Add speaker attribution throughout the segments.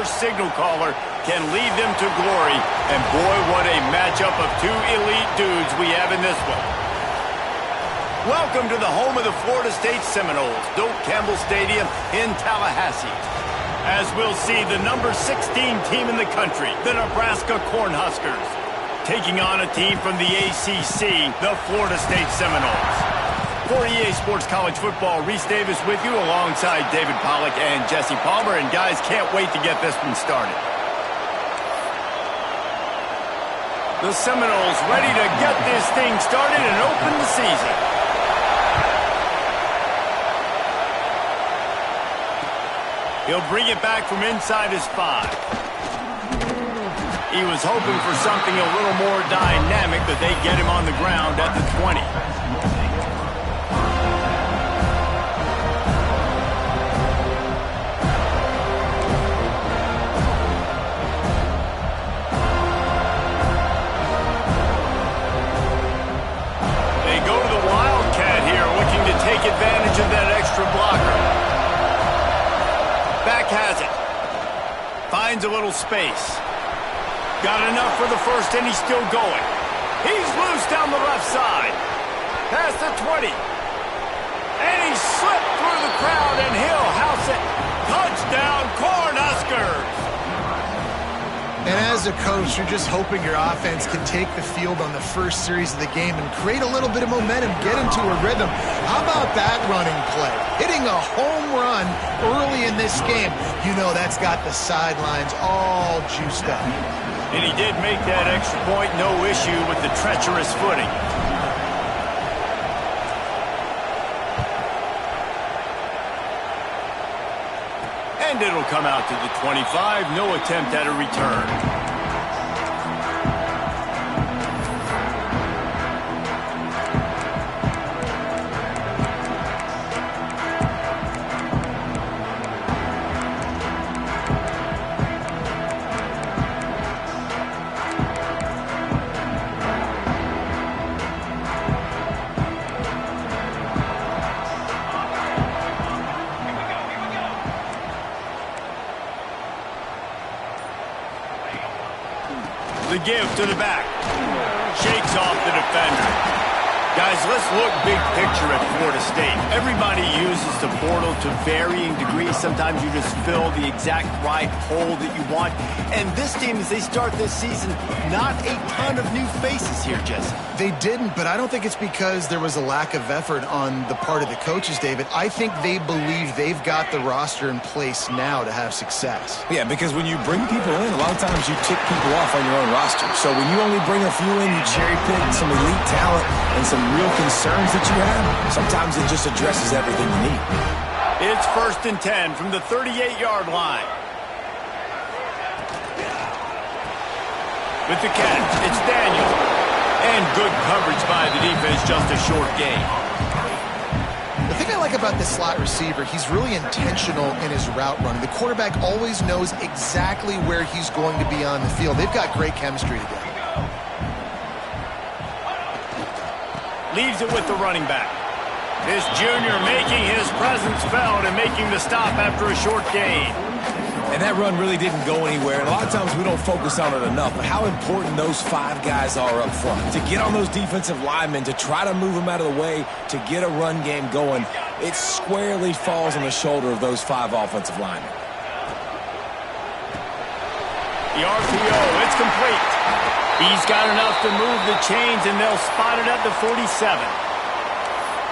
Speaker 1: signal caller can lead them to glory. And boy, what a matchup of two elite dudes we have in this one. Welcome to the home of the Florida State Seminoles, Doak Campbell Stadium in Tallahassee. As we'll see, the number 16 team in the country, the Nebraska Cornhuskers, taking on a team from the ACC, the Florida State Seminoles. For EA Sports College Football, Reese Davis with you alongside David Pollack and Jesse Palmer. And guys, can't wait to get this one started. The Seminoles ready to get this thing started and open the season. He'll bring it back from inside his 5. He was hoping for something a little more dynamic, but they get him on the ground at the 20. They go to the Wildcat here, looking to take advantage of that extra blocker. Back has it. Finds a little space. Got enough for the first, and he's still going. He's loose down the left side. Past the 20. And he slipped through the crowd, and he'll house it. Touchdown, Cornhuskers!
Speaker 2: And as a coach, you're just hoping your offense can take the field on the first series of the game and create a little bit of momentum, get into a rhythm. How about that running play? Hitting a home run early in this game. You know that's got the sidelines all juiced up.
Speaker 1: And he did make that extra point, no issue with the treacherous footing. And it'll come out to the 25. No attempt at a return. The give to the back. Shakes off the defender. Guys, let's look big picture at Florida State. Everybody uses the portal to varying degrees. Sometimes you just fill the exact right hole that you want. And this team, as they start this season, not a ton of new faces here, Jesse.
Speaker 2: They didn't, but I don't think it's because there was a lack of effort on the part of the coaches, David. I think they believe they've got the roster in place now to have success.
Speaker 3: Yeah, because when you bring people in, a lot of times you tick people off on your own roster. So when you only bring a few in, you cherry pick some elite talent and some real concerns that you have, sometimes it just addresses everything you need.
Speaker 1: It's 1st and 10 from the 38-yard line. With the catch, it's Daniel. And good coverage by the defense, just a short gain.
Speaker 2: The thing I like about this slot receiver, he's really intentional in his route running. The quarterback always knows exactly where he's going to be on the field. They've got great chemistry together.
Speaker 1: Leaves it with the running back. This junior making his presence felt and making the stop after a short gain.
Speaker 3: And that run really didn't go anywhere. And a lot of times we don't focus on it enough, but how important those 5 guys are up front. To get on those defensive linemen, to try to move them out of the way, to get a run game going, it squarely falls on the shoulder of those 5 offensive linemen.
Speaker 1: The RPO, it's complete. He's got enough to move the chains, and they'll spot it at the 47.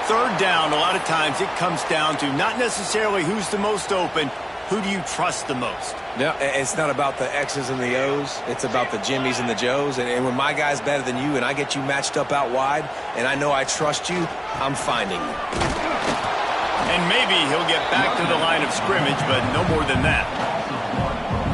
Speaker 1: 3rd down, a lot of times it comes down to not necessarily who's the most open, who do you trust the most?
Speaker 3: No, it's not about the X's and the O's. It's about the Jimmys and the Joes. And when my guy's better than you and I get you matched up out wide and I know I trust you, I'm finding you.
Speaker 1: And maybe he'll get back to the line of scrimmage, but no more than that.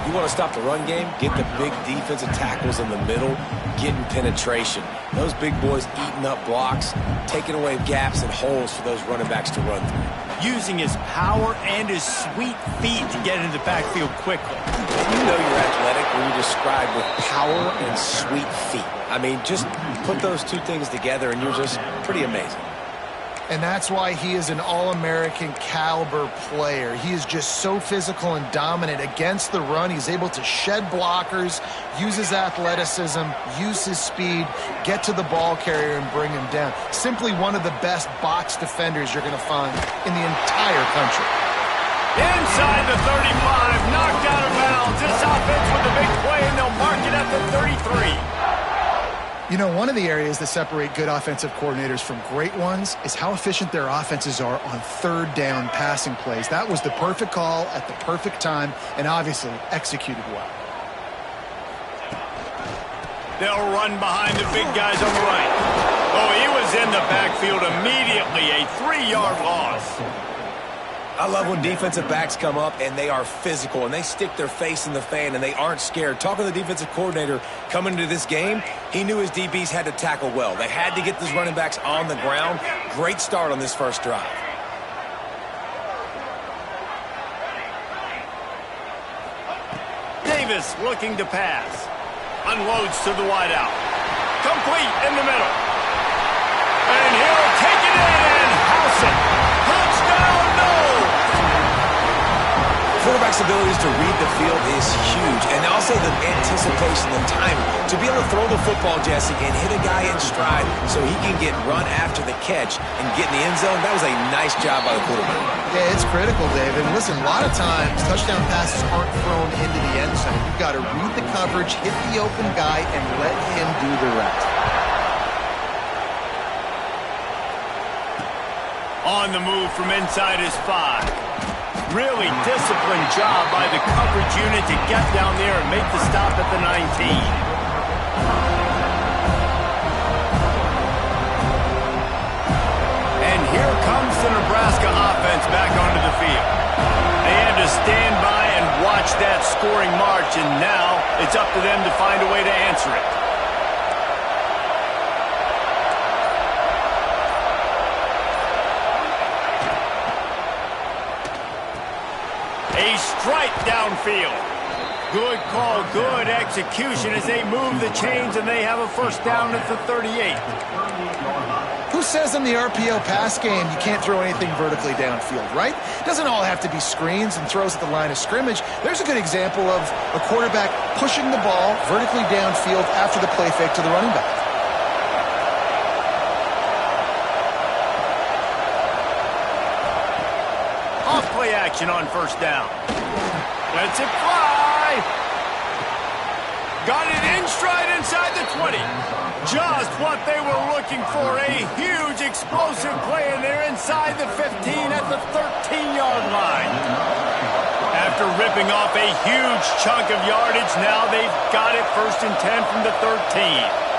Speaker 3: You want to stop the run game? Get the big defensive tackles in the middle, getting penetration. Those big boys eating up blocks, taking away gaps and holes for those running backs to run through.
Speaker 1: Using his power and his sweet feet to get into the backfield quickly.
Speaker 3: You know you're athletic when you describe with power and sweet feet. I mean, just put those two things together and you're just pretty amazing.
Speaker 2: And that's why he is an All-American caliber player. He is just so physical and dominant against the run. He's able to shed blockers, use his athleticism, use his speed, get to the ball carrier and bring him down. Simply one of the best box defenders you're going to find in the entire country.
Speaker 1: Inside the 35, knocked out of bounds. This offense with a big play, and they'll mark it at the 33.
Speaker 2: You know, one of the areas that separate good offensive coordinators from great ones is how efficient their offenses are on third down passing plays. That was the perfect call at the perfect time and obviously executed well.
Speaker 1: They'll run behind the big guys on the right. Oh, he was in the backfield immediately, a 3-yard loss.
Speaker 3: I love when defensive backs come up and they are physical and they stick their face in the fan and they aren't scared. Talking to the defensive coordinator coming into this game, he knew his DBs had to tackle well. They had to get these running backs on the ground. Great start on this first drive.
Speaker 1: Davis looking to pass. Unloads to the wideout. Complete in the middle. And he'll take it in and house it. Touchdown, no!
Speaker 3: Quarterback's abilities to read the field is huge, and also the anticipation and timing. To be able to throw the football, Jesse, and hit a guy in stride so he can get run after the catch and get in the end zone, that was a nice job by the quarterback.
Speaker 2: Yeah, it's critical, David. Listen, a lot of times touchdown passes aren't thrown into the end zone. You've got to read the coverage, hit the open guy, and let him do the rest.
Speaker 1: On the move from inside his 5. Really disciplined job by the coverage unit to get down there and make the stop at the 19. And here comes the Nebraska offense back onto the field. They had to stand by and watch that scoring march, and now it's up to them to find a way to answer it. A strike downfield. Good call, good execution as they move the chains, and they have a first down at the 38.
Speaker 2: Who says in the RPO pass game you can't throw anything vertically downfield, right? It doesn't all have to be screens and throws at the line of scrimmage. There's a good example of a quarterback pushing the ball vertically downfield after the play fake to the running back.
Speaker 1: Play action on first down. Lets it fly. Got it in stride inside the 20. Just what they were looking for. A huge explosive play, and they're inside the 15 at the 13-yard line. After ripping off a huge chunk of yardage, now they've got it 1st and 10 from the 13.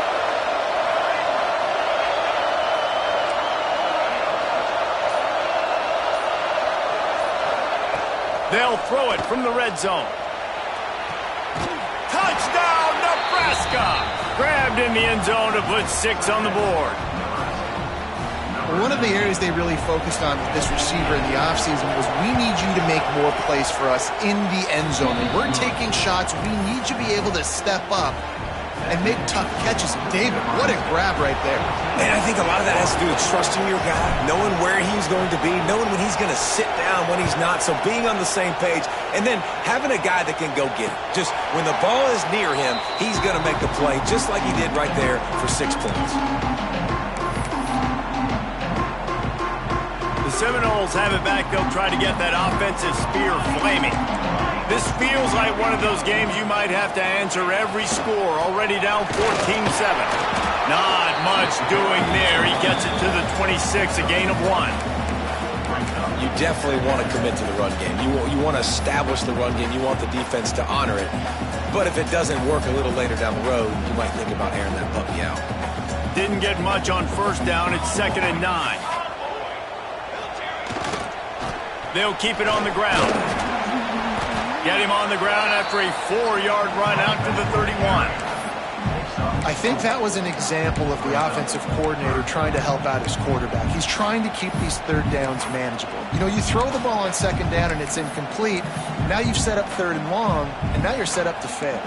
Speaker 1: They'll throw it from the red zone. Touchdown, Nebraska! Grabbed in the end zone to put 6 on the board.
Speaker 2: One of the areas they really focused on with this receiver in the offseason was we need you to make more plays for us in the end zone. When we're taking shots, we need you to be able to step up and make tough catches. David, what a grab right there.
Speaker 3: And I think a lot of that has to do with trusting your guy, knowing where he's going to be, knowing when he's going to sit down, when he's not, so being on the same page, and then having a guy that can go get it. Just when the ball is near him, he's going to make the play, just like he did right there for 6 points.
Speaker 1: The Seminoles have it back. They'll try to get that offensive spear flaming. This feels like one of those games you might have to answer every score. Already down 14-7. Not much doing there. He gets it to the 26, a gain of 1.
Speaker 3: You definitely want to commit to the run game. You want to establish the run game. You want the defense to honor it. But if it doesn't work a little later down the road, you might think about airing that puppy out.
Speaker 1: Didn't get much on first down. It's 2nd and 9. They'll keep it on the ground. Get him on the ground after a 4-yard run out to the 31.
Speaker 2: I think that was an example of the offensive coordinator trying to help out his quarterback. He's trying to keep these third downs manageable. You know, you throw the ball on 2nd down and it's incomplete. Now you've set up 3rd and long, and now you're set up to fail.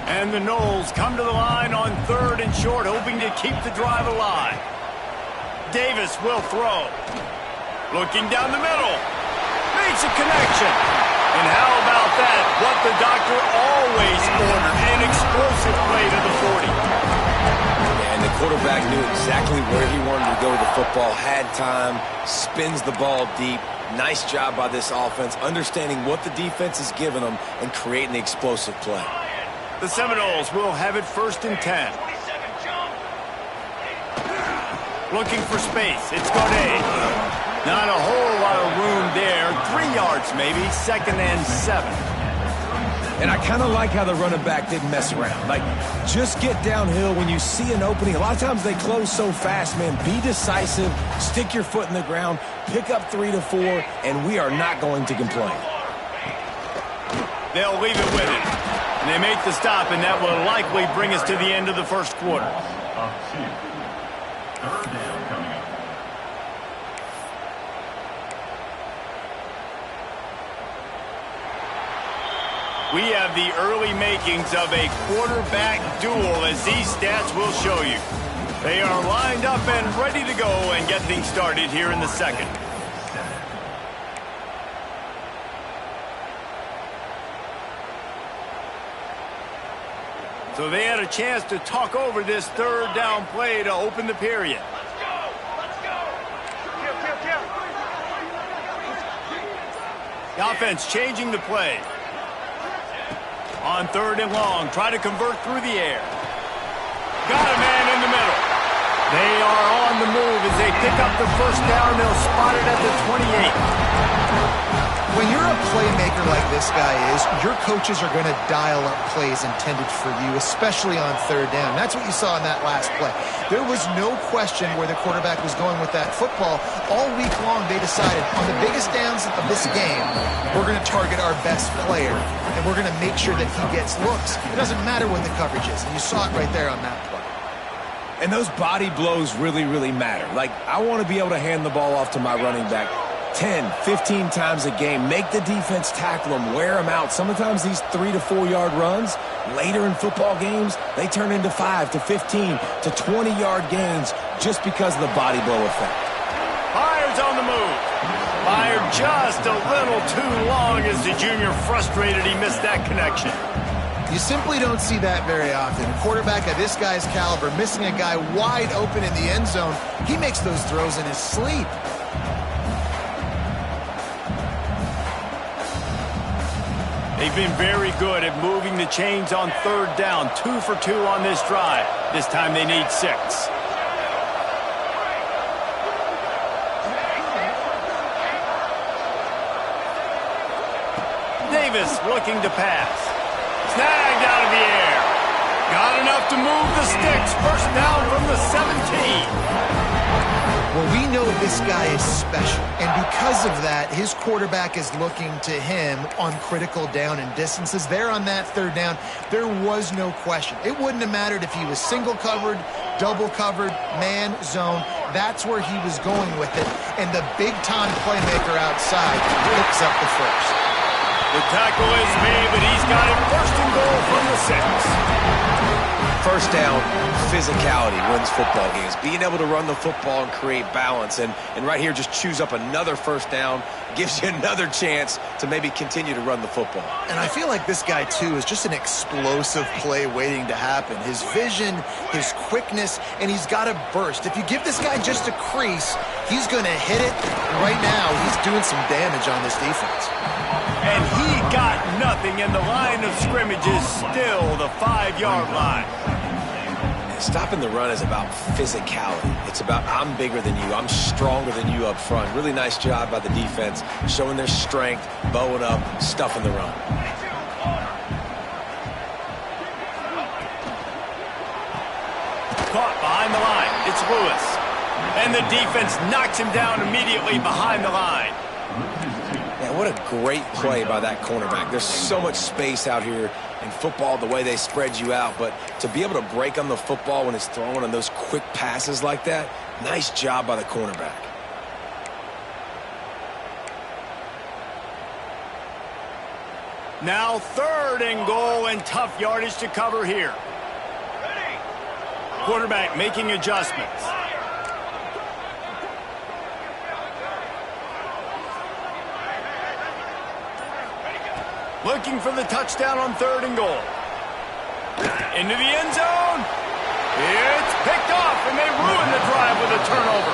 Speaker 1: And the Noles come to the line on 3rd and short, hoping to keep the drive alive. Davis will throw. Looking down the middle. Makes a connection. And how about that? What the doctor always ordered. An explosive play to the 40.
Speaker 3: And the quarterback knew exactly where he wanted to go with the football. Had time. Spins the ball deep. Nice job by this offense, understanding what the defense is giving them and creating the explosive play.
Speaker 1: The Seminoles will have it 1st and 10. Looking for space. It's Godet. Not a whole lot of room there. 3 yards maybe. 2nd and 7.
Speaker 3: And I kind of like how the running back didn't mess around. Like, just get downhill when you see an opening. A lot of times they close so fast, man. Be decisive. Stick your foot in the ground. Pick up 3 to 4, and we are not going to complain.
Speaker 1: They'll leave it with it. And they make the stop, and that will likely bring us to the end of the 1st quarter. We have the early makings of a quarterback duel, as these stats will show you. They are lined up and ready to go and get things started here in the 2nd. So they had a chance to talk over this 3rd down play to open the period.
Speaker 4: Let's go! Let's go! Kill.
Speaker 1: The offense changing the play. On 3rd and long, try to convert through the air. Got a man in the middle. They are on the move as they pick up the 1st down. They'll spot it at the 28.
Speaker 2: When you're a playmaker like this guy is, your coaches are going to dial up plays intended for you, especially on 3rd down. That's what you saw in that last play. There was no question where the quarterback was going with that football. All week long, they decided on the biggest downs of this game, we're going to target our best player, and we're going to make sure that he gets looks. It doesn't matter what the coverage is, and you saw it right there on that play.
Speaker 3: And those body blows really, really matter. Like, I want to be able to hand the ball off to my running back 10, 15 times a game. Make the defense tackle them, wear them out. Sometimes these 3 to 4 yard runs, later in football games, they turn into 5 to 15 to 20 yard gains just because of the body blow effect.
Speaker 1: Fire's on the move. Fired just a little too long as the junior frustrated he missed that connection.
Speaker 2: You simply don't see that very often. A quarterback of this guy's caliber missing a guy wide open in the end zone. He makes those throws in his sleep.
Speaker 1: They've been very good at moving the chains on 3rd down. 2 for 2 on this drive. This time they need 6. Davis looking to pass. Snagged out of the air. Got enough to move the sticks. 1st down from the 17.
Speaker 2: Well, we know this guy is special, and because of that, his quarterback is looking to him on critical down and distances. There on that 3rd down, there was no question. It wouldn't have mattered if he was single covered, double covered, man, zone. That's where he was going with it, and the big-time playmaker outside picks up the 1st.
Speaker 1: The tackle is made, but he's got it 1st and goal from the 6.
Speaker 3: 1st down, physicality wins football games. Being able to run the football and create balance. And right here, just choose up another 1st down. Gives you another chance to maybe continue to run the football.
Speaker 2: And I feel like this guy, too, is just an explosive play waiting to happen. His vision, his quickness, and he's got a burst. If you give this guy just a crease, he's going to hit it. Right now, he's doing some damage on this defense.
Speaker 1: And he got nothing, and the line of scrimmage is still the 5-yard line.
Speaker 3: Stopping the run is about physicality. It's about I'm bigger than you, I'm stronger than you up front. Really nice job by the defense, showing their strength, bowing up, stuffing the run.
Speaker 1: Caught behind the line. It's Lewis. And the defense knocks him down immediately behind the line.
Speaker 3: Yeah, what a great play by that cornerback. There's so much space out here in football, the way they spread you out, but to be able to break on the football when it's thrown on those quick passes like that, nice job by the cornerback.
Speaker 1: Now 3rd and goal, and tough yardage to cover here. Quarterback making adjustments. Looking for the touchdown on 3rd and goal. Into the end zone. It's picked off, and they ruin the drive with a turnover.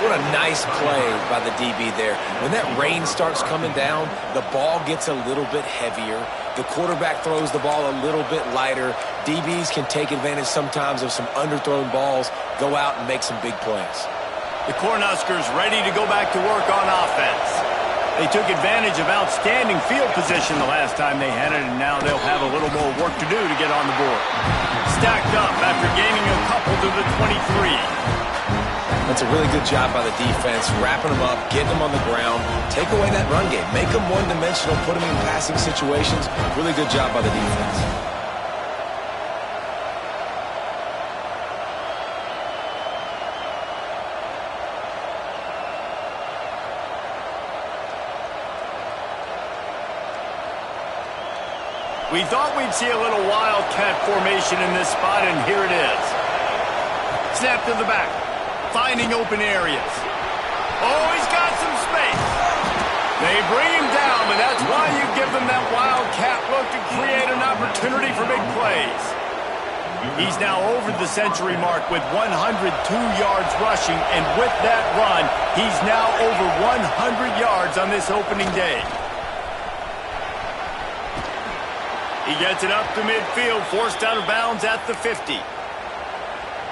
Speaker 3: What a nice play by the DB there. When that rain starts coming down, the ball gets a little bit heavier. The quarterback throws the ball a little bit lighter. DBs can take advantage sometimes of some underthrown balls, go out and make some big plays.
Speaker 1: The Cornhuskers ready to go back to work on offense. They took advantage of outstanding field position the last time they had it, and now they'll have a little more work to do to get on the board. Stacked up after gaining a couple to the 23.
Speaker 3: That's a really good job by the defense, wrapping them up, getting them on the ground, take away that run game, make them one-dimensional, put them in passing situations. Really good job by the defense.
Speaker 1: We thought we'd see a little wildcat formation in this spot, and here it is. Snap to the back. Finding open areas. Oh, he's got some space. They bring him down, but that's why you give them that wildcat look to create an opportunity for big plays. He's now over the century mark with 102 yards rushing, and with that run, he's now over 100 yards on this opening day. He gets it up to midfield, forced out of bounds at the 50.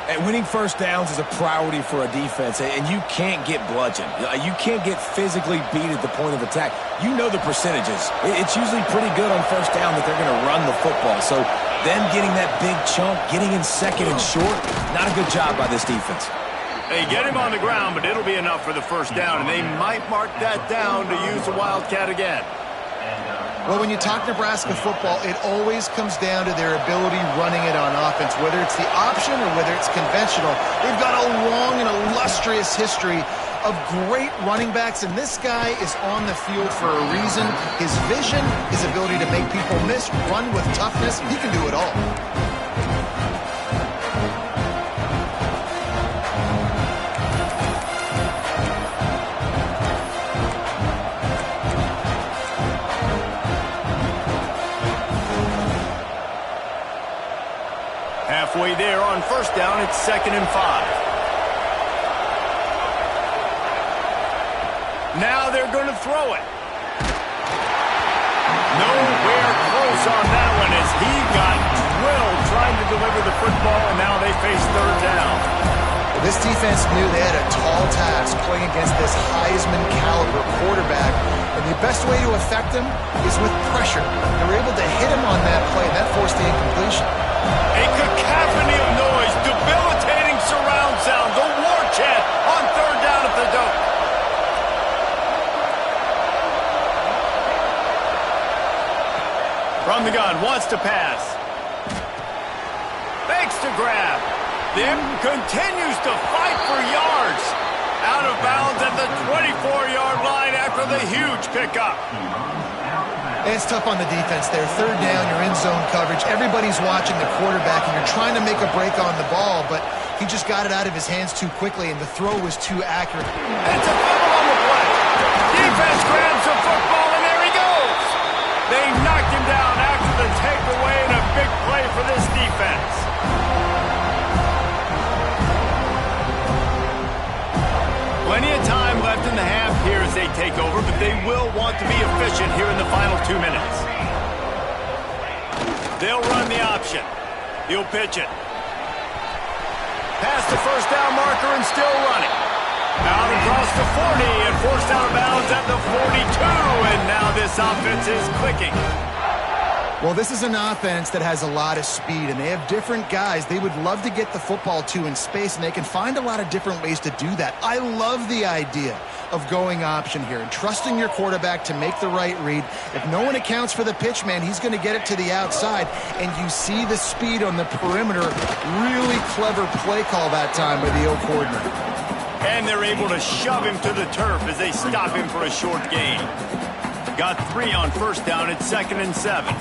Speaker 3: And winning first downs is a priority for a defense, and you can't get bludgeoned. You can't get physically beat at the point of attack. You know the percentages. It's usually pretty good on first down that they're going to run the football. So them getting that big chunk, getting in second and short, not a good job by this defense.
Speaker 1: They get him on the ground, but it'll be enough for the first down, and they might mark that down to use the Wildcat again.
Speaker 2: Well, when you talk Nebraska football, it always comes down to their ability running it on offense, whether it's the option or whether it's conventional. They've got a long and illustrious history of great running backs, and this guy is on the field for a reason. His vision, his ability to make people miss, run with toughness, he can do it all.
Speaker 1: Halfway there on first down, it's 2nd and 5. Now they're going to throw it. Nowhere close on that one as he got drilled trying to deliver the football, and now they face 3rd down.
Speaker 2: Well, this defense knew they had a tall task playing against this Heisman-caliber quarterback, and the best way to affect him is with pressure. They were able to hit him on that play, and that forced the incompletion.
Speaker 1: A cacophony of noise, debilitating surround sound, the war chant on 3rd down at the dope. From the gun, wants to pass. Fakes to grab. Then continues to fight for yards. Out of bounds at the 24-yard line after the huge pickup.
Speaker 2: It's tough on the defense there. 3rd down, you're in zone coverage. Everybody's watching the quarterback, and you're trying to make a break on the ball, but he just got it out of his hands too quickly, and the throw was too accurate.
Speaker 1: And it's a fumble on the play. Defense grabs the football, and there he goes. They knocked him down after the takeaway, and a big play for this defense. Plenty of time left in the half here as they take over, but they will want to be efficient here in the final 2 minutes. They'll run the option. He'll pitch it. Past the first down marker and still running. Out across the 40 and forced out of bounds at the 42, and now this offense is clicking.
Speaker 2: Well, this is an offense that has a lot of speed, and they have different guys they would love to get the football to in space, and they can find a lot of different ways to do that. I love the idea of going option here and trusting your quarterback to make the right read. If no one accounts for the pitch, man, he's going to get it to the outside, and you see the speed on the perimeter. Really clever play call that time by the O coordinator.
Speaker 1: And they're able to shove him to the turf as they stop him for a short gain. Got 3 on first down at 2nd and 7.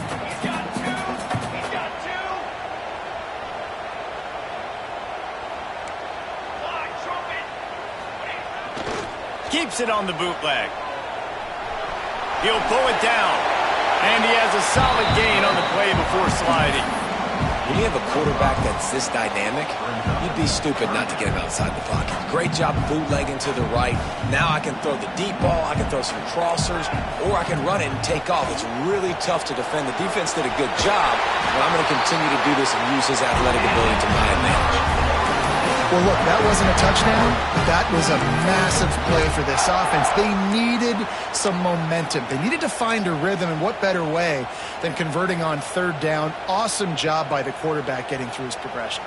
Speaker 1: Keeps it on the bootleg. He'll pull it down. And he has a solid gain on the play before sliding.
Speaker 3: When you have a quarterback that's this dynamic, you'd be stupid not to get him outside the pocket. Great job bootlegging to the right. Now I can throw the deep ball, I can throw some crossers, or I can run it and take off. It's really tough to defend. The defense did a good job, but I'm going to continue to do this and use his athletic ability to my advantage.
Speaker 2: Well, look, that wasn't a touchdown, but that was a massive play for this offense. They needed some momentum. They needed to find a rhythm, and what better way than converting on third down. Awesome job by the quarterback getting through his progression.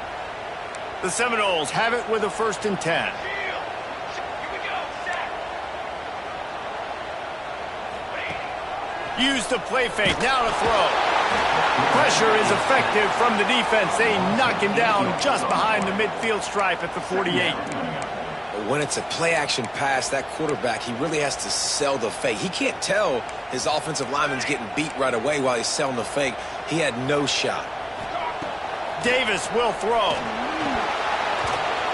Speaker 1: The Seminoles have it with a 1st and 10. Use the play fake, now to throw. Pressure is effective from the defense. They knock him down just behind the midfield stripe at the 48.
Speaker 3: When it's a play-action pass, that quarterback, he really has to sell the fake. He can't tell his offensive lineman's getting beat right away while he's selling the fake. He had no shot.
Speaker 1: Davis will throw.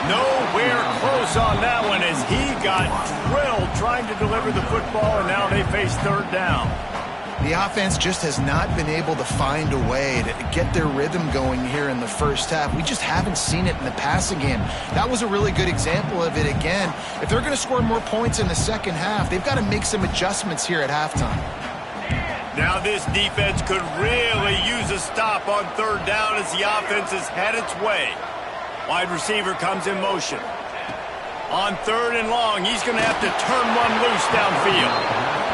Speaker 1: Nowhere close on that one as he got drilled trying to deliver the football, and now they face third down.
Speaker 2: The offense just has not been able to find a way to get their rhythm going here in the first half. We just haven't seen it in the passing game. That was a really good example of it again. If they're going to score more points in the second half, they've got to make some adjustments here at halftime.
Speaker 1: Now this defense could really use a stop on third down as the offense has had its way. Wide receiver comes in motion. On 3rd and long, he's going to have to turn one loose downfield.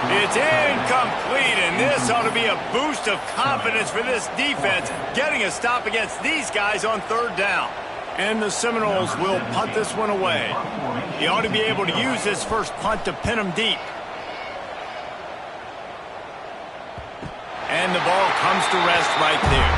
Speaker 1: It's incomplete, and this ought to be a boost of confidence for this defense, getting a stop against these guys on third down. And the Seminoles will punt this one away. He ought to be able to use this first punt to pin them deep. And the ball comes to rest right there.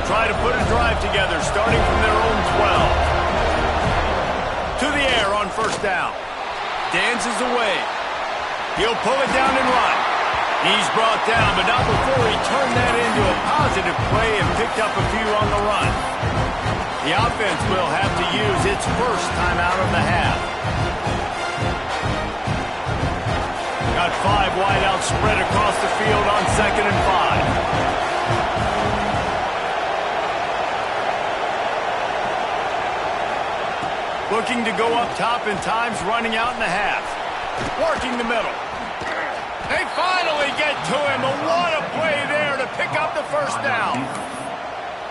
Speaker 1: Try to put a drive together, starting from their own 12. To the air on 1st down. Dances away. He'll pull it down and run. He's brought down, but not before he turned that into a positive play and picked up a few on the run. The offense will have to use its first timeout of the half. Got 5 wideouts spread across the field on 2nd and 5. Looking to go up top in times, running out in the half. Working the middle. They finally get to him. What a play there to pick up the 1st down.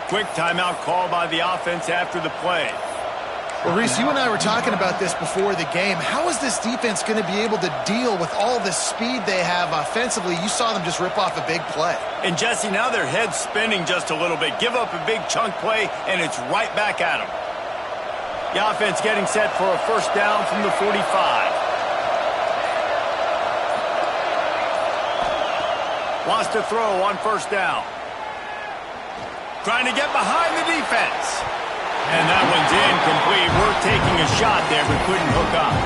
Speaker 1: Quick timeout call by the offense after the play.
Speaker 2: Well, Reese, you and I were talking about this before the game. How is this defense going to be able to deal with all the speed they have offensively? You saw them just rip off a big play.
Speaker 1: And, Jesse, now their head's spinning just a little bit. Give up a big chunk play, and it's right back at them. The offense getting set for a 1st down from the 45. Wants to throw on 1st down. Trying to get behind the defense. And that one's incomplete. We're taking a shot there, but couldn't hook up.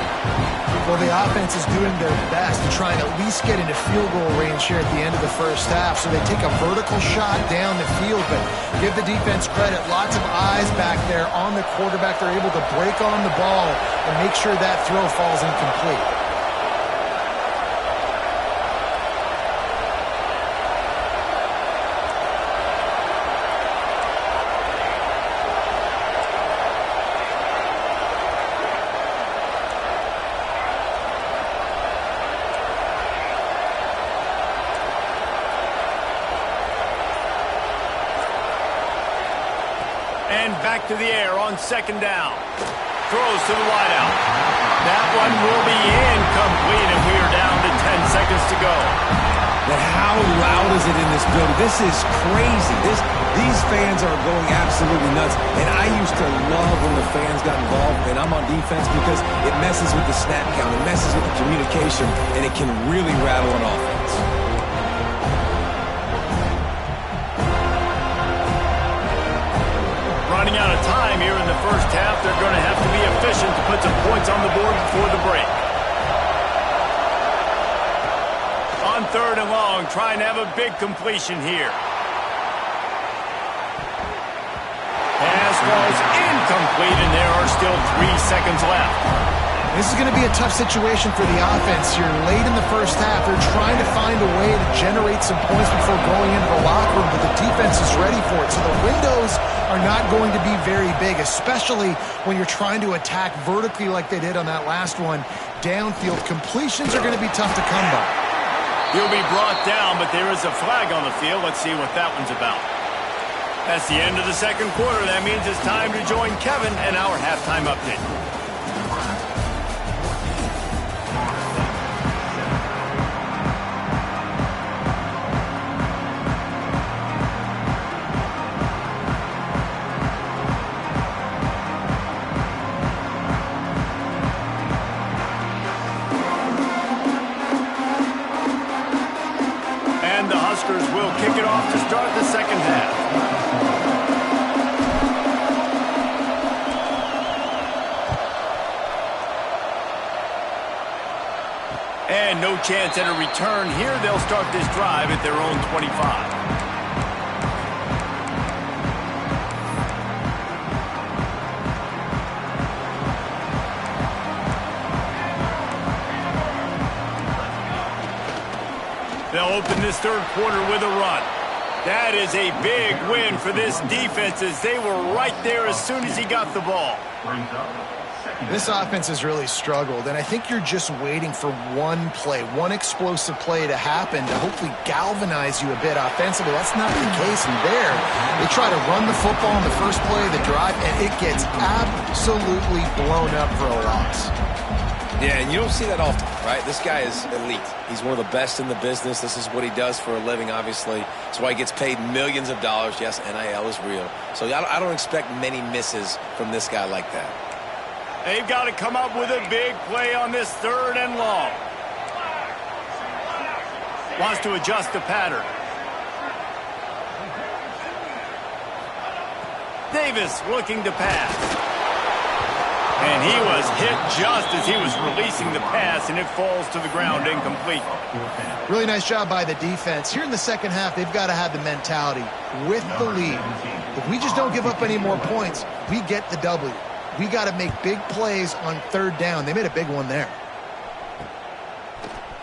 Speaker 2: Well, the offense is doing their best to try and at least get into field goal range here at the end of the first half. So they take a vertical shot down the field, but give the defense credit. Lots of eyes back there on the quarterback. They're able to break on the ball and make sure that throw falls incomplete.
Speaker 1: And back to the air on 2nd down. Throws to the wideout. That one will be incomplete, and we are down to 10 seconds to go.
Speaker 3: But how loud is it in this building? This is crazy. These fans are going absolutely nuts. And I used to love when the fans got involved, and I'm on defense, because it messes with the snap count. It messes with the communication, and it can really rattle an offense.
Speaker 1: Running out of time here in the first half. They're going to have to be efficient to put some points on the board before the break. and long, trying to have a big completion here. Pass falls incomplete, and there are still 3 seconds left.
Speaker 2: This is going to be a tough situation for the offense here. Late in the first half, they're trying to find a way to generate some points before going into the locker room, but the defense is ready for it. So the windows are not going to be very big, especially when you're trying to attack vertically like they did on that last one. Downfield completions are going to be tough to come by.
Speaker 1: He'll be brought down, but there is a flag on the field. Let's see what that one's about. That's the end of the second quarter. That means it's time to join Kevin and our halftime update. And the Huskers will kick it off to start the second half. And no chance at a return here. They'll start this drive at their own 25. They'll open this third quarter with a run. That is a big win for this defense as they were right there as soon as he got the ball.
Speaker 2: This offense has really struggled, and I think you're just waiting for one play, one explosive play to happen to hopefully galvanize you a bit offensively. That's not the case in there. They try to run the football in the first play of the drive, and it gets absolutely blown up for a loss.
Speaker 3: Yeah, and you don't see that often, right? This guy is elite. He's one of the best in the business. This is what he does for a living, obviously. That's why he gets paid millions of dollars. Yes, NIL is real. So I don't expect many misses from this guy like that.
Speaker 1: They've got to come up with a big play on this third and long. Wants to adjust the pattern. Davis looking to pass. And he was hit just as he was releasing the pass, and it falls to the ground incomplete.
Speaker 2: Really nice job by the defense. Here in the second half, they've got to have the mentality with the lead. If we just don't give up any more points, we get the W. We got to make big plays on third down. They made a big one there.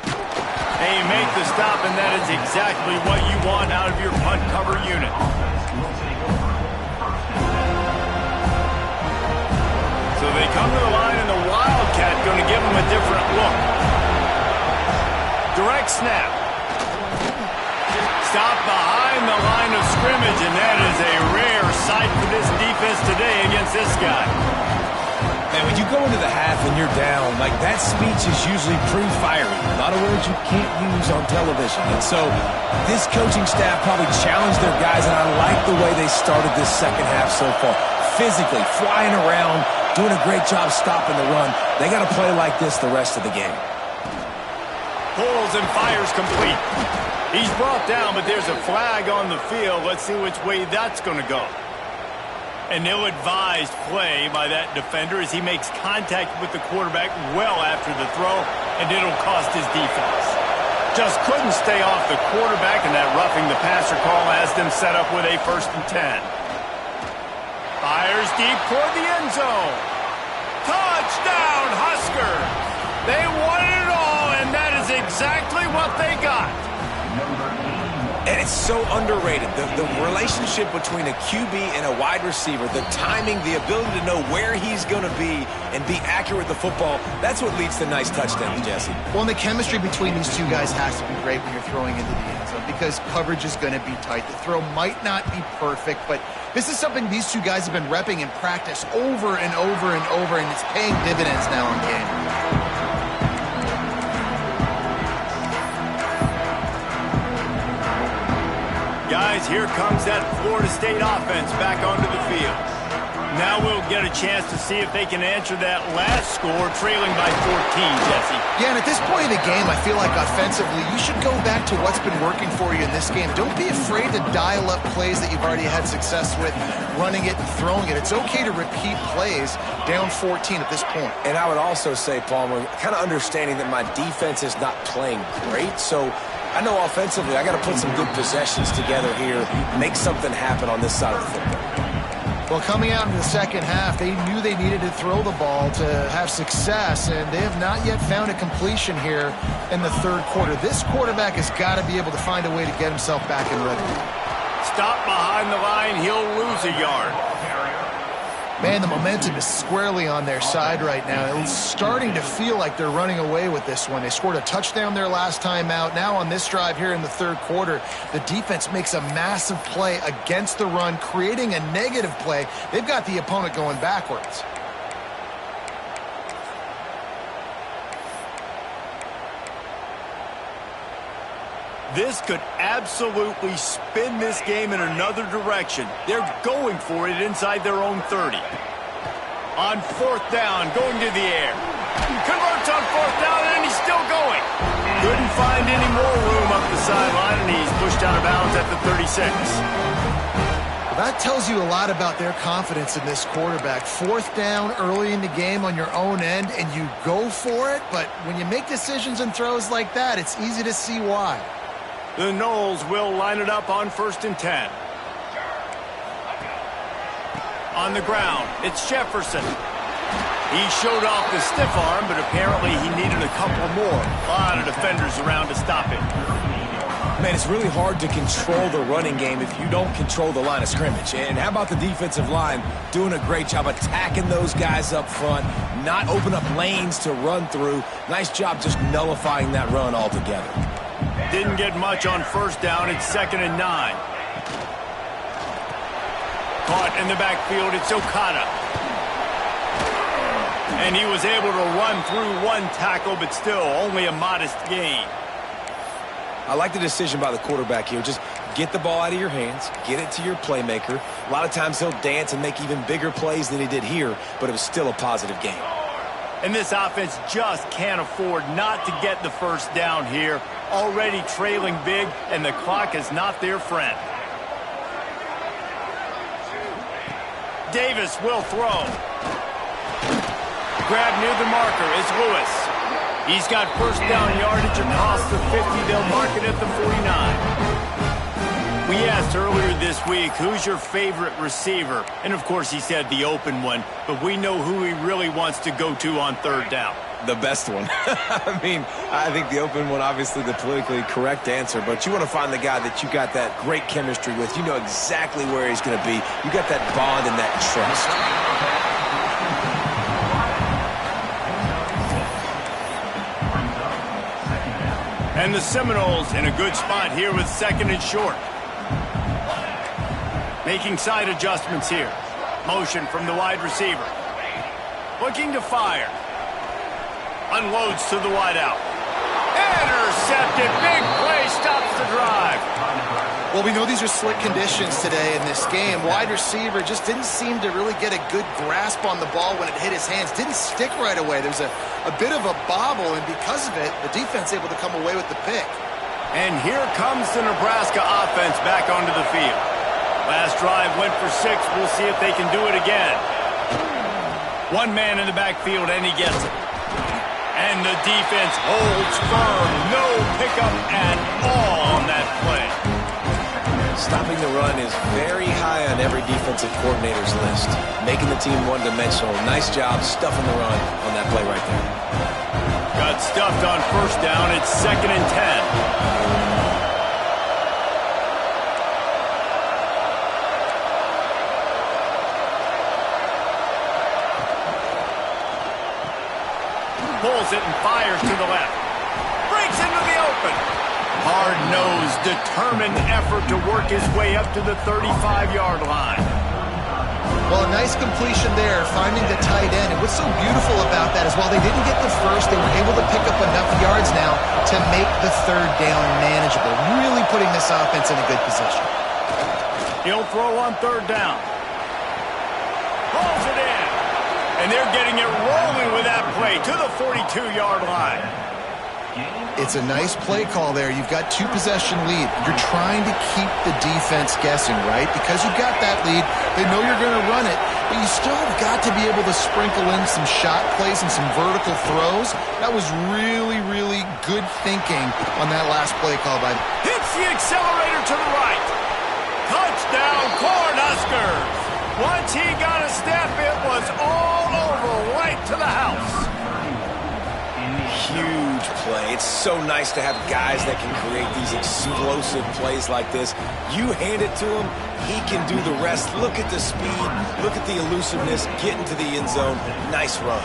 Speaker 1: They make the stop, and that is exactly what you want out of your punt cover unit. So they come to the line, and the Wildcat going to give them a different look. Direct snap. Stop behind the line of scrimmage, and that is a rare sight for this defense today against this guy.
Speaker 3: And when you go into the half and you're down, like that speech is usually pretty fiery. A lot of words you can't use on television. And so this coaching staff probably challenged their guys, and I like the way they started this second half so far. Physically, flying around, doing a great job stopping the run. They got to play like this the rest of the game.
Speaker 1: Pulls and fires complete. He's brought down, but there's a flag on the field. Let's see which way that's going to go. An ill-advised play by that defender as he makes contact with the quarterback well after the throw, and it'll cost his defense. Just couldn't stay off the quarterback, and that roughing the passer call has them set up with a 1st and 10. Fires deep toward the end zone. Touchdown, Huskers! They won it all, and that is exactly what they got.
Speaker 3: And it's so underrated. The relationship between a QB and a wide receiver, the timing, the ability to know where he's going to be and be accurate with the football, that's what leads to nice touchdowns, Jesse.
Speaker 2: Well, and the chemistry between these two guys has to be great when you're throwing into the end zone because coverage is going to be tight. The throw might not be perfect, but this is something these two guys have been repping in practice over and over and over, and it's paying dividends now in game.
Speaker 1: Guys, here comes that Florida State offense back onto the field. Now we'll get a chance to see if they can answer that last score, trailing by 14, Jesse.
Speaker 2: Yeah, and at this point in the game, I feel like offensively, you should go back to what's been working for you in this game. Don't be afraid to dial up plays that you've already had success with, running it and throwing it. It's okay to repeat plays down 14 at this point.
Speaker 3: And I would also say, Palmer, kind of understanding that my defense is not playing great, so I know offensively I got to put some good possessions together here, make something happen on this side of the football.
Speaker 2: Well, coming out in the second half, they knew they needed to throw the ball to have success, and they have not yet found a completion here in the third quarter. This quarterback has got to be able to find a way to get himself back in rhythm.
Speaker 1: Stop behind the line, he'll lose a yard.
Speaker 2: Man, the momentum is squarely on their side right now. It's starting to feel like they're running away with this one. They scored a touchdown their last time out. Now on this drive here in the third quarter, the defense makes a massive play against the run, creating a negative play. They've got the opponent going backwards.
Speaker 1: This could absolutely spin this game in another direction. They're going for it inside their own 30. On fourth down, going to the air. Converts on fourth down, and he's still going. Couldn't find any more room up the sideline, and he's pushed out of bounds at the 36.
Speaker 2: That tells you a lot about their confidence in this quarterback. Fourth down early in the game on your own end, and you go for it. But when you make decisions and throws like that, it's easy to see why.
Speaker 1: The Knowles will line it up on 1st and 10. On the ground, it's Jefferson. He showed off the stiff arm, but apparently he needed a couple more. A lot of defenders around to stop him.
Speaker 3: Man, it's really hard to control the running game if you don't control the line of scrimmage. And how about the defensive line doing a great job attacking those guys up front, not open up lanes to run through. Nice job just nullifying that run altogether.
Speaker 1: Didn't get much on first down. It's 2nd and 9. Caught in the backfield. It's Okada. And he was able to run through one tackle, but still only a modest gain.
Speaker 3: I like the decision by the quarterback here. Just get the ball out of your hands, get it to your playmaker. A lot of times he'll dance and make even bigger plays than he did here, but it was still a positive game.
Speaker 1: And this offense just can't afford not to get the first down here. Already trailing big, and the clock is not their friend. Davis will throw. Grab near the marker is Lewis. He's got first down yardage across the 50. They'll mark it at the 49. We asked earlier this week, who's your favorite receiver? And, of course, he said the open one. But we know who he really wants to go to on third down.
Speaker 3: The best one. I mean, I think the open one, obviously the politically correct answer. But you want to find the guy that you got that great chemistry with. You know exactly where he's going to be. You got that bond and that trust.
Speaker 1: And the Seminoles in a good spot here with 2nd and short. Making side adjustments here. Motion from the wide receiver. Looking to fire. Unloads to the wideout. Intercepted. Big play stops the drive.
Speaker 2: Well, we know these are slick conditions today in this game. Wide receiver just didn't seem to really get a good grasp on the ball when it hit his hands. Didn't stick right away. There was a bit of a bobble, and because of it, the defense able to come away with the pick.
Speaker 1: And here comes the Nebraska offense back onto the field. Last drive went for 6. We'll see if they can do it again. One man in the backfield, and he gets it. And the defense holds firm. No pickup at all on that play.
Speaker 3: Stopping the run is very high on every defensive coordinator's list. Making the team one-dimensional. Nice job stuffing the run on that play right there.
Speaker 1: Got stuffed on first down. It's 2nd and 10. Pulls it and fires to the left. Breaks into the open. Hard-nosed, determined effort to work his way up to the 35-yard line.
Speaker 2: Well, a nice completion there, finding the tight end. And what's so beautiful about that is while they didn't get the first, they were able to pick up enough yards now to make the third down manageable. Really putting this offense in a good position.
Speaker 1: He'll throw on third down. Pulls it in. And they're getting it rolling with that play to the 42-yard line.
Speaker 2: It's a nice play call there. You've got 2-possession lead. You're trying to keep the defense guessing, right? Because you've got that lead, they know you're going to run it, but you still have got to be able to sprinkle in some shot plays and some vertical throws. That was really, really good thinking on that last play call by
Speaker 1: hits the accelerator to the right. Touchdown, Cornhuskers. Once he got a step, it was all over, right to the house.
Speaker 3: Huge play. It's so nice to have guys that can create these explosive plays like this. You hand it to him, he can do the rest. Look at the speed, look at the elusiveness, get into the end zone. Nice run.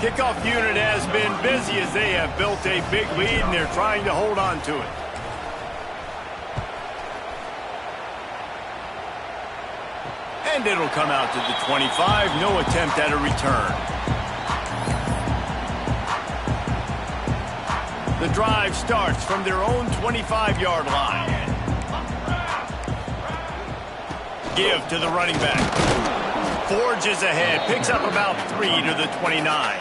Speaker 1: Kickoff unit has been busy as they have built a big lead and they're trying to hold on to it. And it'll come out to the 25. No attempt at a return. The drive starts from their own 25-yard line. Give to the running back. Forges ahead. Picks up about 3 to the 29.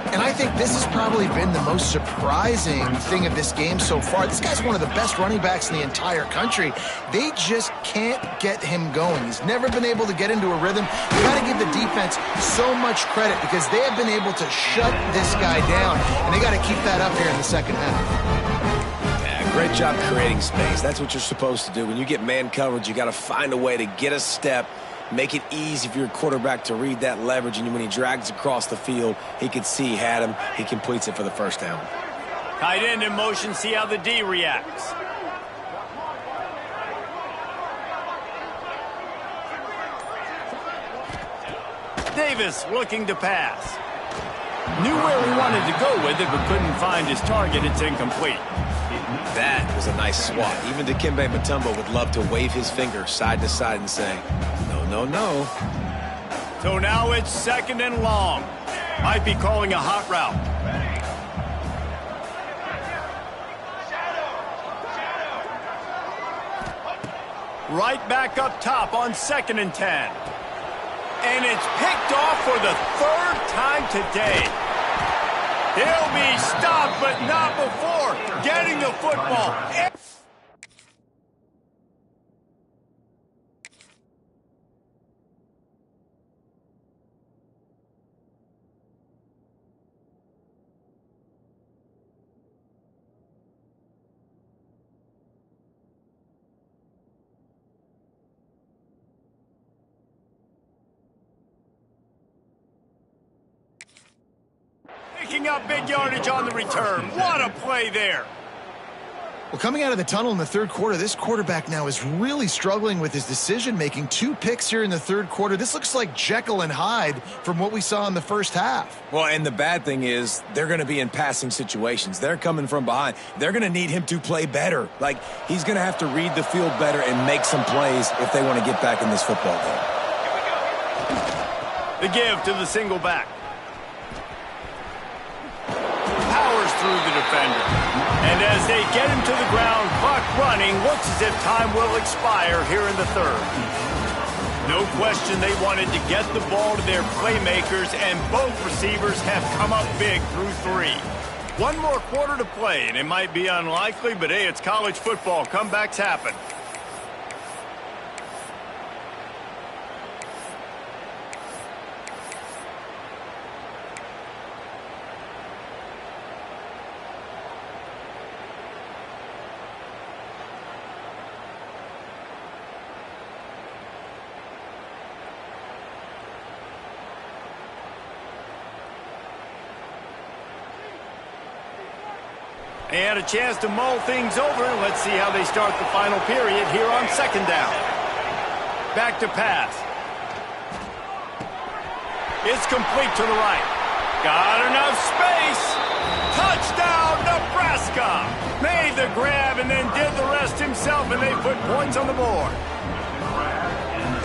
Speaker 2: And I think this has probably been the most surprising thing of this game so far. This guy's one of the best running backs in the entire country. They just can't get him going. He's never been able to get into a rhythm. You got to give the defense so much credit because they have been able to shut this guy down, and they got to keep that up here in the second half.
Speaker 3: Yeah, great job creating space. That's what you're supposed to do. When you get man coverage, you got to find a way to get a step, make it easy for your quarterback to read that leverage, and when he drags across the field, he can see he had him. He completes it for the first down.
Speaker 1: Tight end in motion, see how the D reacts. Davis looking to pass. Knew where he wanted to go with it, but couldn't find his target. It's incomplete.
Speaker 3: That was a nice swat. Even Dikembe Mutombo would love to wave his finger side to side and say, no, no, no.
Speaker 1: So now it's second and long. Might be calling a hot route. Right back up top on 2nd and 10. And it's picked off for the 3rd time today. He'll be stopped, but not before getting the football. Picking up big yardage on the return. What a play there.
Speaker 2: Well, coming out of the tunnel in the third quarter, this quarterback now is really struggling with his decision-making. 2 picks here in the third quarter. This looks like Jekyll and Hyde from what we saw in the first half.
Speaker 3: Well, and the bad thing is they're going to be in passing situations. They're coming from behind. They're going to need him to play better. Like, he's going to have to read the field better and make some plays if they want to get back in this football game.
Speaker 1: The give to the single back. Through the defender. And as they get him to the ground, clock running, looks as if time will expire here in the third. No question they wanted to get the ball to their playmakers, and both receivers have come up big through 3. 1 more quarter to play, and it might be unlikely, but hey, it's college football. Comebacks happen. They had a chance to mull things over. Let's see how they start the final period here on 2nd down. Back to pass. It's complete to the right. Got enough space. Touchdown, Nebraska. Made the grab and then did the rest himself, and they put points on the board.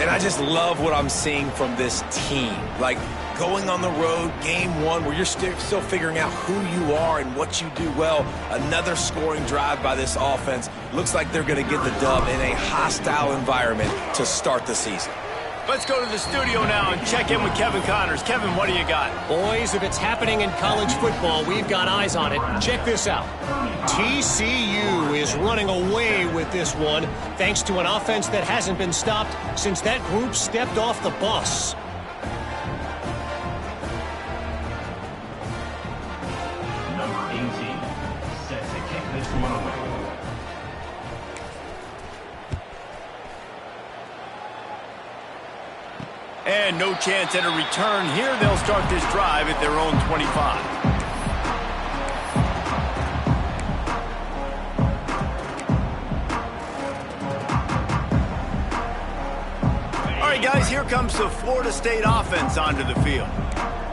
Speaker 3: And I just love what I'm seeing from this team. Like, going on the road, game one, where you're still figuring out who you are and what you do well. Another scoring drive by this offense. Looks like they're going to get the dub in a hostile environment to start the season.
Speaker 1: Let's go to the studio now and check in with Kevin Connors. Kevin, what do you got?
Speaker 5: Boys, if it's happening in college football, we've got eyes on it. Check this out. TCU is running away with this one, thanks to an offense that hasn't been stopped since that group stepped off the bus.
Speaker 6: Number 18, set to kick this one away.
Speaker 1: And no chance at a return here. They'll start this drive at their own 25. All right, guys, here comes the Florida State offense onto the field.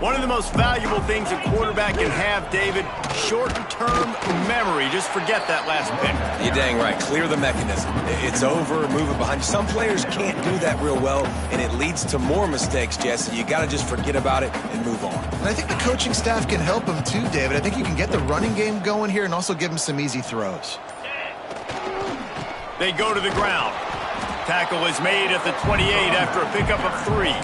Speaker 1: One of the most valuable things a quarterback can have, David, short-term memory. Just forget that last pick.
Speaker 3: You're dang right. Clear the mechanism. It's over, move it behind you. Some players can't do that real well, and it leads to more mistakes, Jesse. You got to just forget about it and move on.
Speaker 2: And I think the coaching staff can help him too, David. I think you can get the running game going here and also give him some easy throws.
Speaker 1: They go to the ground. Tackle is made at the 28 after a pickup of 3.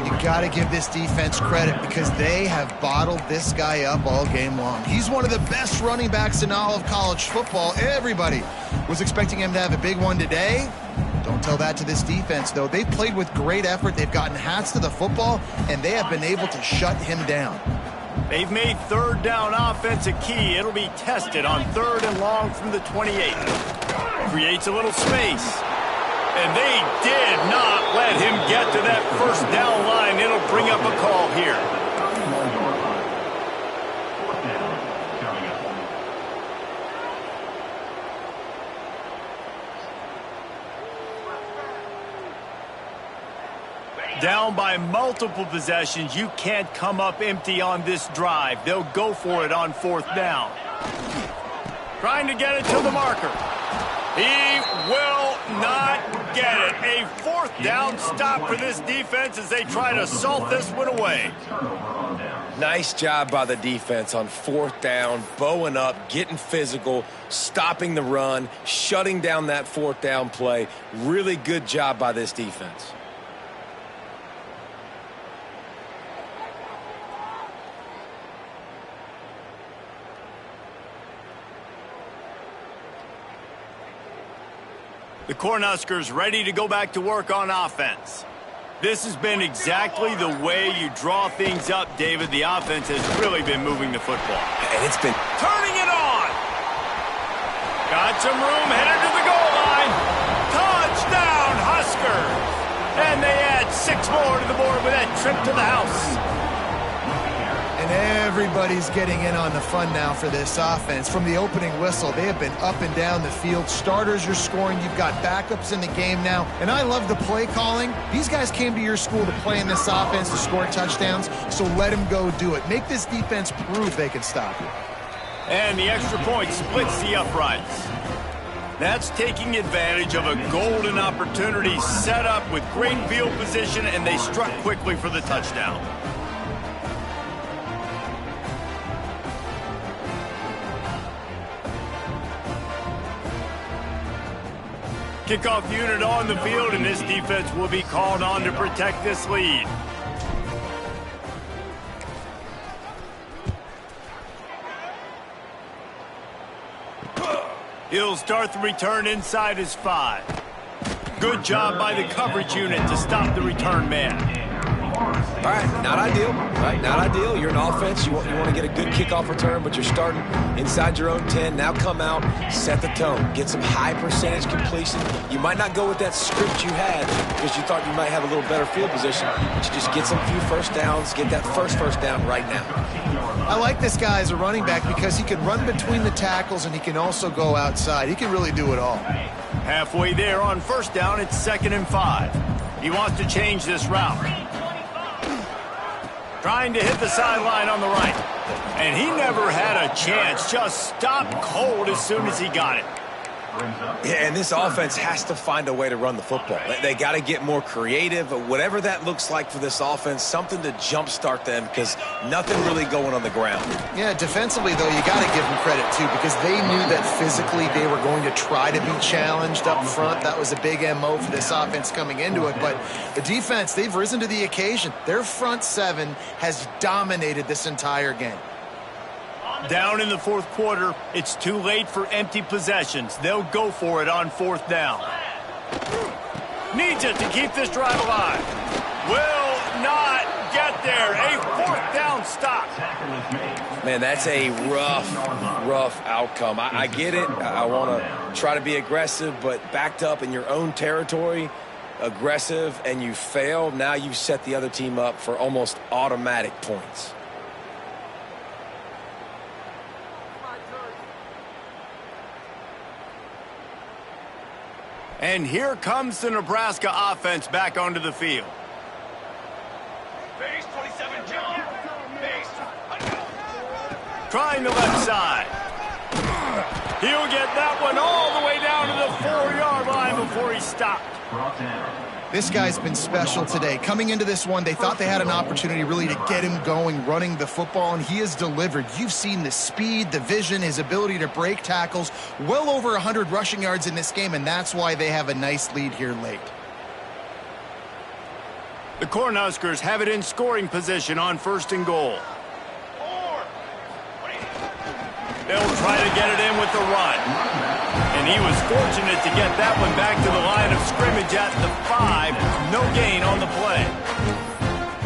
Speaker 2: You got to give this defense credit because they have bottled this guy up all game long. He's one of the best running backs in all of college football. Everybody was expecting him to have a big one today. Don't tell that to this defense, though. They've played with great effort. They've gotten hats to the football, and they have been able to shut him down.
Speaker 1: They've made third down offense a key. It'll be tested on 3rd and long from the 28. Creates a little space. And they did not let him get to that first down line. It'll bring up a call here. Down by multiple possessions. You can't come up empty on this drive. They'll go for it on 4th down. Trying to get it to the marker. He will not get it. A 4th down stop for this defense as they try to salt this one away.
Speaker 3: Nice job by the defense on 4th down, bowing up, getting physical, stopping the run, shutting down that 4th down play. Really good job by this defense.
Speaker 1: The Cornhuskers ready to go back to work on offense. This has been exactly the way you draw things up, David. The offense has really been moving the football.
Speaker 3: And it's been
Speaker 1: turning it on. Got some room, headed to the goal line. Touchdown, Huskers. And they add 6 more to the board with that trip to the house.
Speaker 2: And everybody's getting in on the fun now for this offense. From the opening whistle, they have been up and down the field. Starters are scoring. You've got backups in the game now. And I love the play calling. These guys came to your school to play in this offense to score touchdowns, so let them go do it. Make this defense prove they can stop you.
Speaker 1: And the extra point splits the uprights. That's taking advantage of a golden opportunity set up with great field position, and they struck quickly for the touchdown. Kickoff unit on the field, and this defense will be called on to protect this lead. He'll start the return inside his 5. Good job by the coverage unit to stop the return man.
Speaker 3: all right, not ideal. Right, not ideal. You're an offense. You want to get a good kickoff return, but you're starting inside your own 10. Now come out, set the tone, get some high percentage completion. You might not go with that script you had because you thought you might have a little better field position, but you just get some few first downs, get that first down right now.
Speaker 2: I like this guy as a running back because he can run between the tackles and he can also go outside. He can really do it all.
Speaker 1: Halfway there on first down, it's 2nd and 5. He wants to change this route. Trying to hit the sideline on the right. And he never had a chance. Just stopped cold as soon as he got it.
Speaker 6: brings up.
Speaker 3: Yeah, and this offense has to find a way to run the football. They got to get more creative, whatever that looks like for this offense, something to jumpstart them because nothing really going on the ground.
Speaker 2: Yeah, defensively, though, you got to give them credit, too, because they knew that physically they were going to try to be challenged up front. That was a big MO for this offense coming into it. But the defense, they've risen to the occasion. Their front seven has dominated this entire game.
Speaker 1: Down in the fourth quarter, it's too late for empty possessions. They'll go for it on fourth down. Needs it to keep this drive alive. Will not get there. A fourth down stop.
Speaker 3: Man, that's a rough outcome. I get it. I want to try to be aggressive, but backed up in your own territory, aggressive, and you fail. Now you've set the other team up for almost automatic points.
Speaker 1: And here comes the Nebraska offense back onto the field.
Speaker 4: Base 27, John. Base.
Speaker 1: Trying the left side. He'll get that one all the way down to the 4-yard line before he stopped.
Speaker 6: Brought down.
Speaker 2: This guy's been special today. Coming into this one, they thought they had an opportunity really to get him going, running the football, and he has delivered. You've seen the speed, the vision, his ability to break tackles, well over 100 rushing yards in this game, and that's why they have a nice lead here late.
Speaker 1: The Cornhuskers have it in scoring position on first and goal. They'll try to get it in with the run. And he was fortunate to get that one back to the line of scrimmage at the 5. No gain on the play.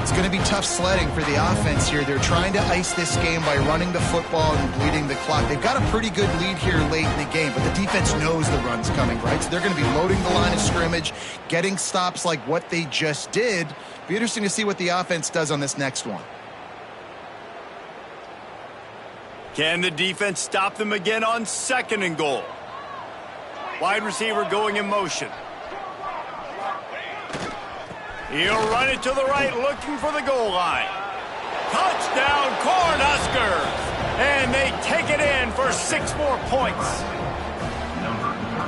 Speaker 2: It's going to be tough sledding for the offense here. They're trying to ice this game by running the football and bleeding the clock. They've got a pretty good lead here late in the game, but the defense knows the run's coming, right? So they're going to be loading the line of scrimmage, getting stops like what they just did. Be interesting to see what the offense does on this next one.
Speaker 1: Can the defense stop them again on second and goal? Wide receiver going in motion. He'll run it to the right, looking for the goal line. Touchdown, Cornhuskers! And they take it in for 6 more points.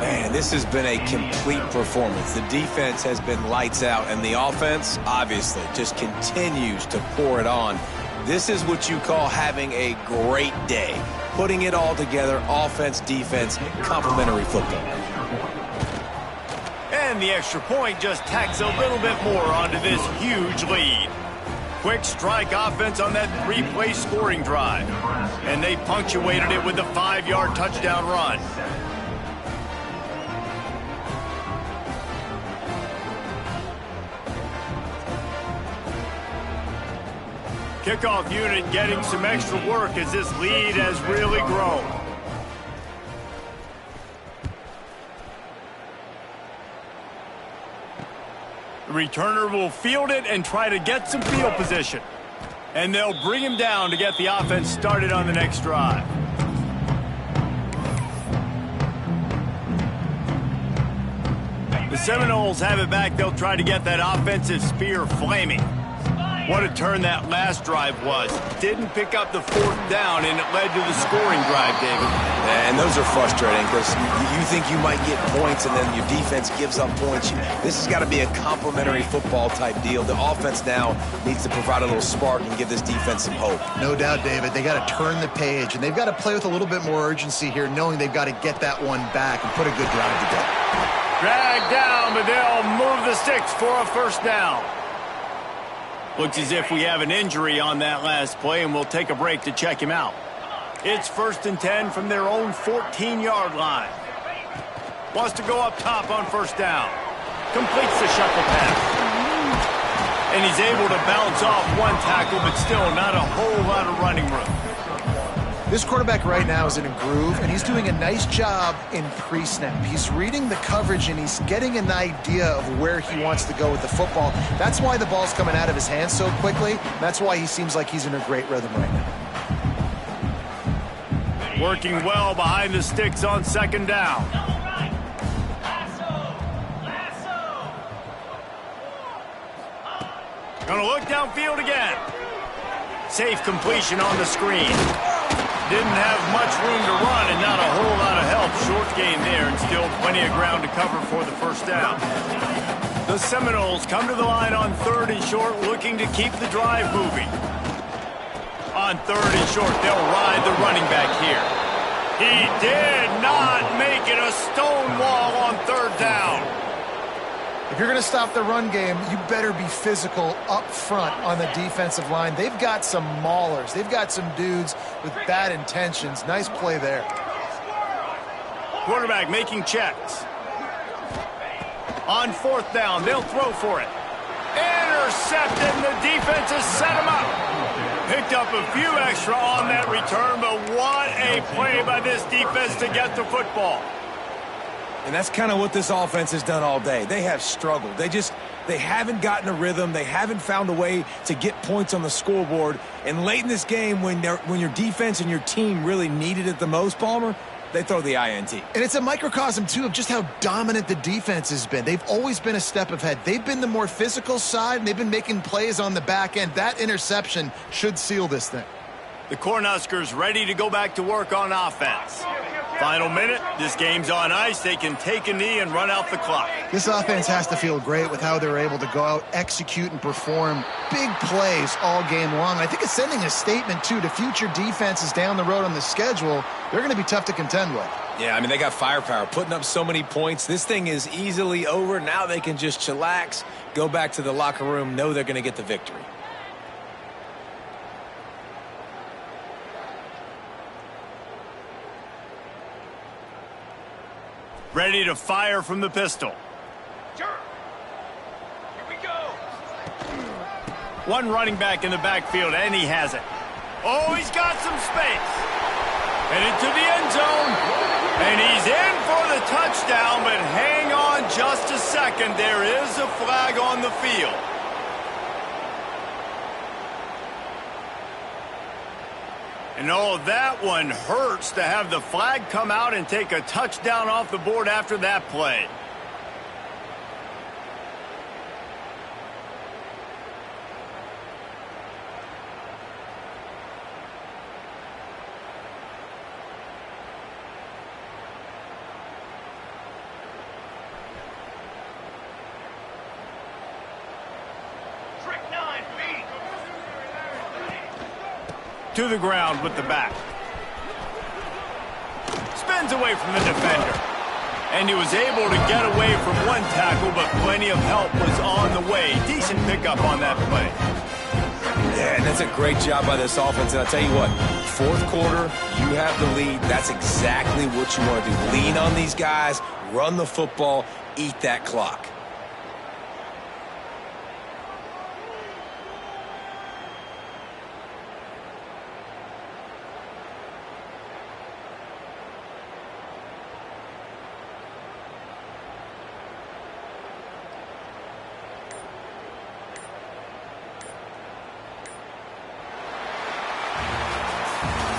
Speaker 3: Man, this has been a complete performance. The defense has been lights out, and the offense, obviously, just continues to pour it on. This is what you call having a great day. Putting it all together, offense, defense, complementary football.
Speaker 1: And the extra point just tacks a little bit more onto this huge lead. Quick strike offense on that 3-play scoring drive. And they punctuated it with a 5-yard touchdown run. Kickoff unit getting some extra work as this lead has really grown. The returner will field it and try to get some field position. And they'll bring him down to get the offense started on the next drive. The Seminoles have it back. They'll try to get that offensive spear flaming. What a turn that last drive was. Didn't pick up the 4th down, and it led to the scoring drive, David.
Speaker 3: And those are frustrating because you think you might get points, and then your defense gives up points. This has got to be a complementary football type deal. The offense now needs to provide a little spark and give this defense some hope.
Speaker 2: No doubt, David. They got to turn the page, and they've got to play with a little bit more urgency here, knowing they've got to get that one back and put a good drive together.
Speaker 1: Dragged down, but they'll move the sticks for a first down. Looks as if we have an injury on that last play, and we'll take a break to check him out. It's 1st and 10 from their own 14-yard line. Wants to go up top on first down. Completes the shuffle pass. And he's able to bounce off one tackle, but still not a whole lot of running room.
Speaker 2: This quarterback right now is in a groove, and he's doing a nice job in pre-snap. He's reading the coverage, and he's getting an idea of where he wants to go with the football. That's why the ball's coming out of his hands so quickly. That's why he seems like he's in a great rhythm right now.
Speaker 1: Working well behind the sticks on second down. Gonna look downfield again. Safe completion on the screen. didn't have much room to run and not a whole lot of help. Short gain there and still plenty of ground to cover for the first down. The Seminoles come to the line on 3rd and short, looking to keep the drive moving. On 3rd and short, they'll ride the running back here. He did not make it a stone wall on 3rd down.
Speaker 2: If you're going to stop the run game, you better be physical up front on the defensive line. They've got some maulers. They've got some dudes with bad intentions. Nice play there.
Speaker 1: Quarterback making checks. On 4th down, they'll throw for it. Intercepted, and the defense has set him up. Picked up a few extra on that return, but what a play by this defense to get the football.
Speaker 3: And that's kind of what this offense has done all day. They have struggled. They haven't gotten a rhythm. They haven't found a way to get points on the scoreboard. And late in this game, when your defense and your team really needed it the most, Palmer, they throw the INT.
Speaker 2: And it's a microcosm, too, of just how dominant the defense has been. They've always been a step ahead. They've been the more physical side, and they've been making plays on the back end. That interception should seal this thing.
Speaker 1: The Cornhuskers ready to go back to work on offense. Final minute, this game's on ice. They can take a knee and run out the clock.
Speaker 2: This offense has to feel great with how they're able to go out, execute, and perform big plays all game long. I think it's sending a statement, too, to future defenses down the road on the schedule. They're going to be tough to contend with.
Speaker 3: Yeah, I mean, they got firepower, putting up so many points. This thing is easily over. Now they can just chillax, go back to the locker room, know they're going to get the victory.
Speaker 1: Ready to fire from the pistol.
Speaker 4: Sure. Here we go.
Speaker 1: One running back in the backfield, and he has it. Oh, he's got some space. Headed to the end zone. And he's in for the touchdown, but hang on just a second. There is a flag on the field. And oh, that one hurts to have the flag come out and take a touchdown off the board after that play. To the ground with the back. Spins away from the defender. And he was able to get away from one tackle, but plenty of help was on the way. Decent pickup on that play.
Speaker 3: Yeah, and that's a great job by this offense. And I'll tell you what, 4th quarter, you have the lead. That's exactly what you want to do. Lean on these guys, run the football, eat that clock.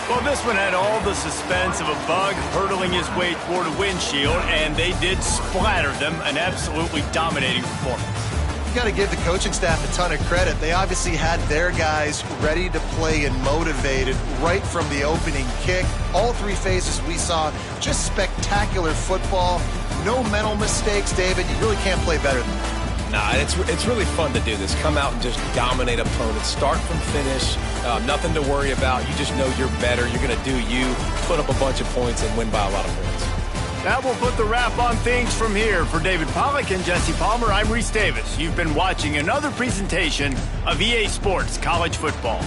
Speaker 1: Well, this one had all the suspense of a bug hurtling his way toward a windshield, and they did splatter them. An absolutely dominating performance.
Speaker 2: You got to give the coaching staff a ton of credit. They obviously had their guys ready to play and motivated right from the opening kick. All 3 phases we saw, just spectacular football. No mental mistakes, David. You really can't play better than that.
Speaker 3: Nah, it's really fun to do this. Come out and just dominate opponents. Start from finish. Nothing to worry about. You just know you're better. You're going to do you, put up a bunch of points, and win by a lot of points.
Speaker 1: That will put the wrap on things from here. For David Pollack and Jesse Palmer, I'm Reese Davis. You've been watching another presentation of EA Sports College Football.